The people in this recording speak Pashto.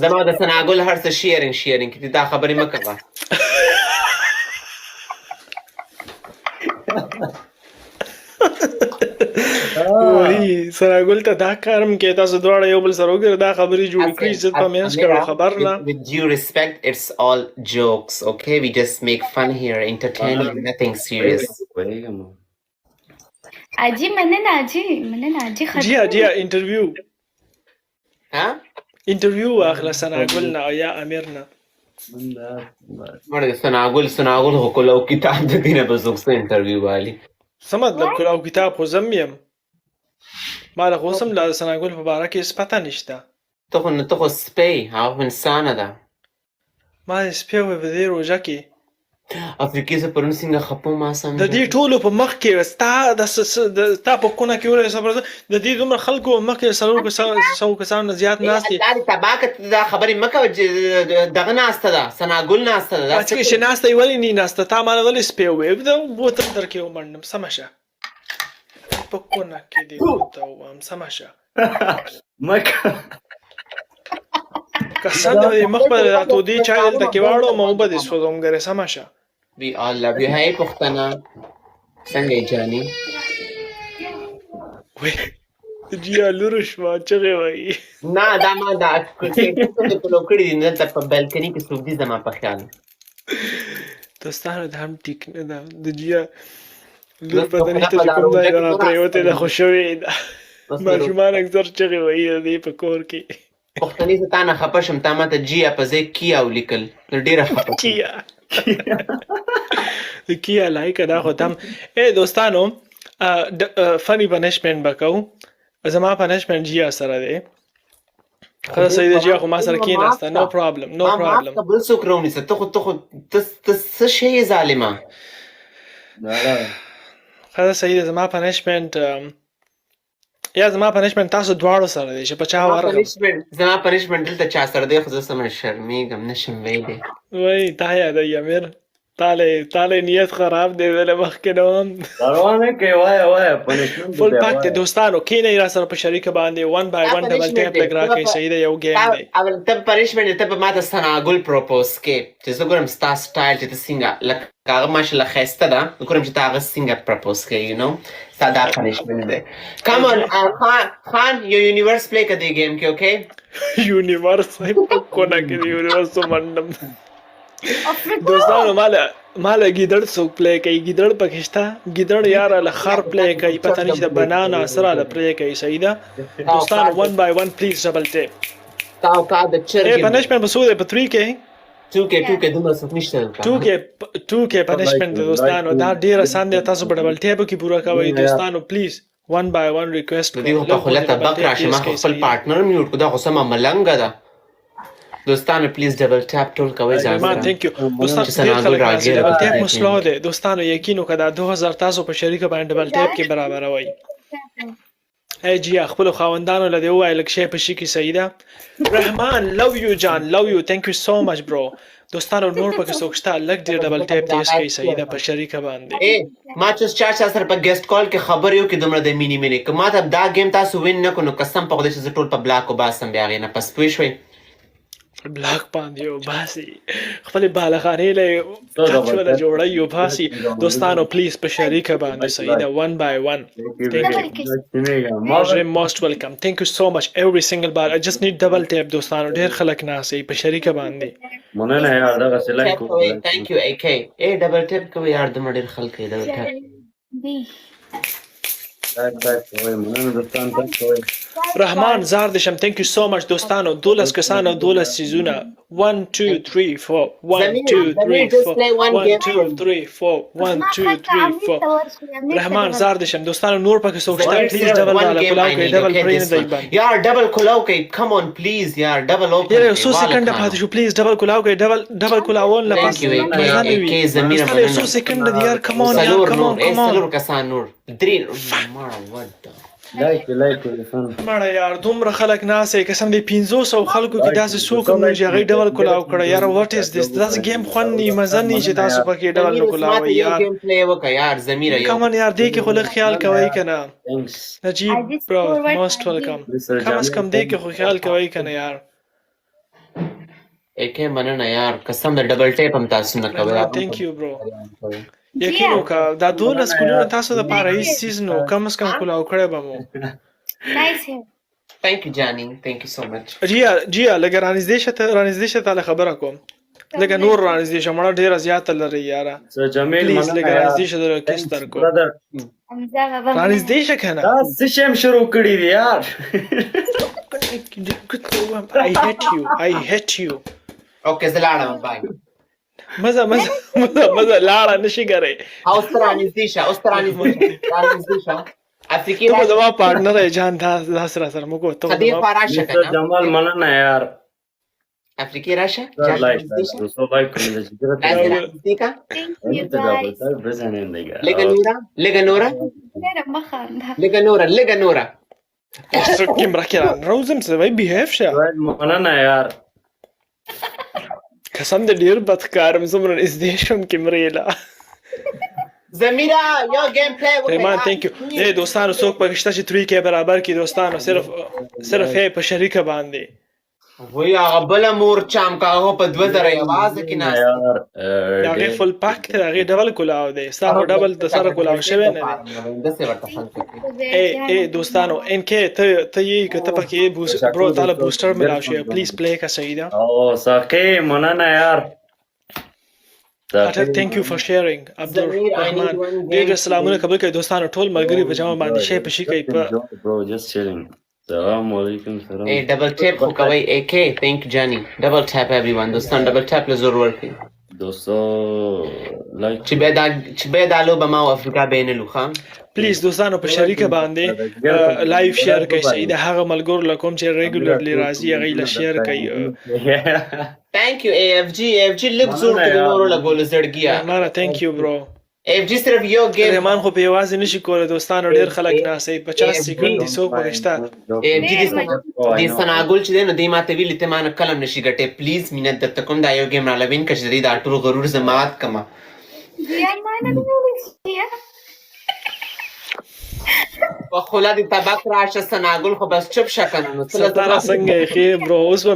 زما د سناګل هر څه شیرینګ کې دا خبرې مه کوه. وای سناګل ته دا کارم کې تاسو دواړه یو بل سره وګورئ دا خبرې جوړې کړي عزت په منځ کې خبر نه. With due respect, it's all jokes, okay? We just make fun here, entertaining, nothing serious. आजी मैंने ना आजी جی انټرویو ها؟ انټرویو واخله سناګل نه او یا امیر نه. مړ د سناګل خو کولو کتاب د دینه به څوک څه انټرویو والی. څه مطلب کلاو کتاب خو زم یم ما له خو سم لا سناګل په باره کې هېڅ پته نشته. ته خو سپی هغه انسانه ده. ما سپی وی په دې روژه کې افریقي زه پرون څنګه خپه ما سم د دې ټولو په مخ کې ستا په کونه کې وله صبر د دې دومره خلکو مخ کې سو کسان زیات ناست دي. الله دې تبا کړه دا خبرې مه کوه دغه ناسته ده سناګل ناسته ده. چې ناسته یې ولې نه ناسته تا ما ولې سپی وی د بوتل در کې ومنډم سمه شه په کونه کې دې ورته ووایم سمه شه قسم دې مخ په تودې چای دلته کې واړو ما وبه دې سوځم ګرې سمه شه. We all love you. Hey پښتنه څنګه یې جاني؟ وی جیا لورو شوه چغې وایي نه دا ما دا کلو کړي دي دلته په بالکني کې څوک دي زما په خیال دوستانو دا هم ټیک نه ده د جیا لور پته نشته چې کوم ځای نه پرېوتې ده خو شوې ده ماشومان اکثر چغې وایي د دې په کور کې پښتني زه تا نه خفه شم تا ماته جیا په ځای کیا ولیکل نو ډېره خفه کیا کیا لایک دا خو تم دوستانو فنی پنشمنټ به کوو زما پنشمنټ جیا سره دی خدا صحیح دی جیا خو ما سره کېناسته نو پرابلم بل څوک راونیسه ته څه شی یې ظالمه خدا صحیح دی زما پنشمنټ یا زما پنشمنټ تاسو دواړو سره دی چې په چا ورغلم زما پنشمنټ دلته چا سره دی خو زه سمه شرمېږم نشم ویلی وای تا یادوي امیر تاله نیت خراب دی ویله مخکې نه وم فل پاک دی دوستانو کښېنئ را سره په شریکه باندې 1 by 1 ډبل ټیپ لږ راکړئ صحیح دی یو ګیم دی اول ته پنشمنټ ته به ما ته سناګل پروپوز کې چې زه ګورم ستا سټایل چې ته څنګه لکه هغه ماشاءالله ښایسته ده زه ګورم چې ته هغه څنګه پروپوز کوې یو نو ستا دا پنشمنټ دی کم آن خان یو یونیورس پلی که دې ګیم کې اوکې یونیورس په کونه کې د یونیورس ومنډم دوستانو ماله ګیدړ څوک پلی کوي ګیدړ پکې شته ګیدړ یاره له خر پلی کوي پته نشته بنانا سره له پلی کوي صحیح ده دوستانو 1 by 1 پلیز ډبل ټیپ پنشمنټ به څو دی په 3 کې 2K دومره څوک نشته 2K پنشمنټ دوستانو دا ډېر آسان دی تاسو په ډبل ټیپو کې پوره کوئ دوستانو پلیز 1 by 1 ریکویسټ دې په خلته بک راشي ما خپل پارټنر میوټ کو دا خو سمه ملنګه ده دوستانو پلیز ډبل ټیپ ټول کوئ ځان ثانک یو دوستانو ډبل ټیپ مسلو ده دوستانو یقین وکړه 2000 تاسو په شریکه باندې ډبل ټیپ کې برابر وای ای جی خپل خاوندانو لدی وای لک شی په شي کې صحیح ده رحمان لو یو جان لو یو ثانک یو سو مچ برو دوستانو نور پکې سوکشتا لک ډیر ډبل ټیپ دیس کې صحیح ده په شریکه باندې ما چې چا سره په ګیسټ کال کې خبر یو کې دومره د مینی که ما ته دا گیم تاسو وین نه کو نو قسم په خدای چې ټول په بلاک او باسم بیا غینه پس پوي شوي بلاک باندې او باسي خپل بالغانې له ټاچوله جوړي او باسي دوستانو پلیز په شریکه باندې صحیح ده 1 by 1 you're most welcome thank you so much every single bar I just need double tap دوستانو ډیر خلک ناسي په شریکه باندې مننه یار دا سلای کو thank you AK double tap کوي یار د مډیر خلک double tap رحمان زار دشم thank you so much دوستانو 12 کسانو 12 سیزونه 1 2 3 4 1 2 3 4 1 2 3 4 1 2 3 4 رحمان زار دشم دوستانو نور پکې سوچتا پلیز ډبل والا کلاو کې ډبل پرین دی باندې یار ډبل کلاو کې کم اون پلیز یار ډبل اوپن یار 100 سکند پاتې شو پلیز ډبل کلاو کې ډبل کلاون لا پاس کې زميره 100 سکند یار کم اون سلور کسان نور درین what the لایک ولفن مړه یار دومره خلک ناسې قسم دی 500 خلکو کې داسې څوک هم نه چې هغې ډبل کولاو کړی یار واټ از دیس داسې ګیم خوند نی مزه نی چې تاسو پکې ډبل نه کولاوئ یار گیم پلی وکړه یار ضمیره یو کمن یار دې کې خو لږ خیال کوئ که نه تھینکس نجیب برو موسٹ ویلکم کم از کم دې کې خو خیال کوئ که نه یار اکه مننه یار قسم د ډبل ټیپ هم تاسو نه کوئ تھینک یو برو یقین وکړه دا 12 ګلونه تاسو دپاره هېڅ څیز نه و کم از کم کولاو کړی به مو Nice hair. thank you جاني thank you so much جیا لږه رانږدې شه تاله خبره کوم لږه نور رانږدې شه مړه ډېره زیاته لرئ یاره سو جمیل پلیز لږه مننه رانږدې شه دله کس در کوم برادر رانږدې شه که نه دا څه شی شروع کړی دی یار I hate you اوکې زه لاړم بای مزه لاړه نشي ګرئ اوس ته رانږدې شه افریقي ته به زما پارټنر یې جان داسې راسره مه کوه ته به خدي زما خوا راشه که مستر نه جمال مننه یار افریقي راشه لایک دوستو لایک کړئ چې رانږدې کا Thank you guys. لږه نوره Nera مخانده. لږه نوره kim راکران روزم څه وای بیهیف شه مننه یار قسم دې ډیر بدکارم زمره نږدې شم کیمریلا ضمیره یو گیم پلی ریمان تhank you دوستانو څوک پکې شته چې 3K برابر کړي دوستانو صرف یې په شریکه باندې وای هغه بله مور چام که هغه په 2000 یوازې کې ناست یار هغې فل پاک دی هغې ډبل کولاو دی ستا خو ډبل د سره کولاو شوی نه دی داسې ورته خلک کوي ای دوستانو انکې ته یې که ته پکې برو تاله بوسټر ملاو شي پلیز پلی کا صحیح ده او ساقي مننه یار thank you for sharing عبدالرحمن ډېر سلامونه قبول کړئ دوستانو ټول ملګري په جمع باندې شی په شي کوي په bro just chilling السلام علیکم سلام ای ډبل ټیپ خو کوي AK thank you جاني ډبل ټیپ everyone دوستان ډبل ټیپ له زور ورکړي دوستو لایک چې به دا لوبه ما او افریقا بینلو ښه پلیز دوستانو په شریکه باندې لایو شیر کوي صحیح ده هغه ملګرو له کوم چې ریګولرلی راځي هغې له شیر کوي thank you AFG لږ زور کړي نورو لګولو زړګیه نه thank you bro AFG صرف یو گیم رحمان خو په یوازې نشي کولی دوستانو ډېر خلک ناستئ 50 سیکنډ دي څوک پکې شته AFG د سناګل چې دی نو دی ماته ویلي ته ما نه کله هم نشي ګټی پلیز مینت درته کوم دا یو ګیم راله وین که چې د دې دا ټول غرور زه مات کړمه په خوله دې طبق راشه سناګل خو بس چپ شه که نه نو ستاره څنګه یې ښې برو اوس به